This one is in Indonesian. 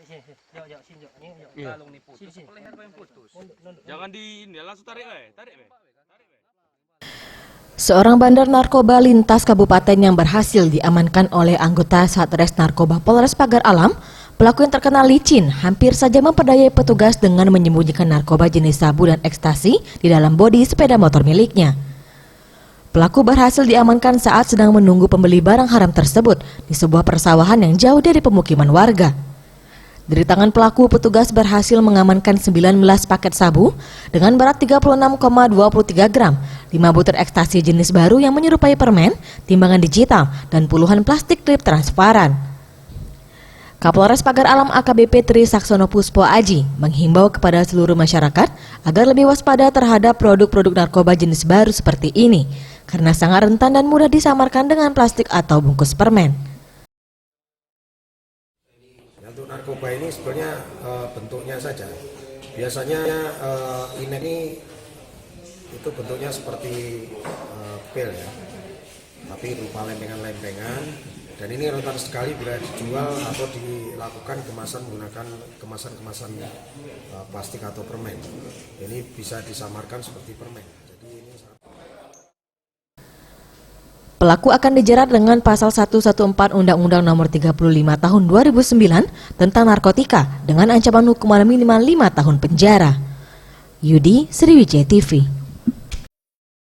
Iya. Kalung nih putus, leher yang putus. Jangan di ini langsung tarik, tarik. Seorang bandar narkoba lintas kabupaten yang berhasil diamankan oleh anggota Satres Narkoba Polres Pagar Alam. Pelaku yang terkenal licin hampir saja memperdayai petugas dengan menyembunyikan narkoba jenis sabu dan ekstasi di dalam bodi sepeda motor miliknya. Pelaku berhasil diamankan saat sedang menunggu pembeli barang haram tersebut di sebuah persawahan yang jauh dari pemukiman warga. Dari tangan pelaku, petugas berhasil mengamankan 19 paket sabu dengan berat 36,23 gram, 5 butir ekstasi jenis baru yang menyerupai permen, timbangan digital, dan puluhan plastik klip transparan. Kapolres Pagar Alam AKBP Tri Saksono Puspo Aji menghimbau kepada seluruh masyarakat agar lebih waspada terhadap produk-produk narkoba jenis baru seperti ini, karena sangat rentan dan mudah disamarkan dengan plastik atau bungkus permen. Untuk narkoba ini sebenarnya bentuknya saja. Biasanya ini itu bentuknya seperti pil ya, tapi berupa lempengan-lempengan. Dan ini rentan sekali bila dijual atau dilakukan kemasan menggunakan kemasan-kemasan plastik atau permen. Ini bisa disamarkan seperti permen. Jadi ini Pelaku akan dijerat dengan pasal 114 Undang-Undang Nomor 35 Tahun 2009 tentang narkotika dengan ancaman hukuman minimal 5 tahun penjara. Yudi, Sriwijaya TV.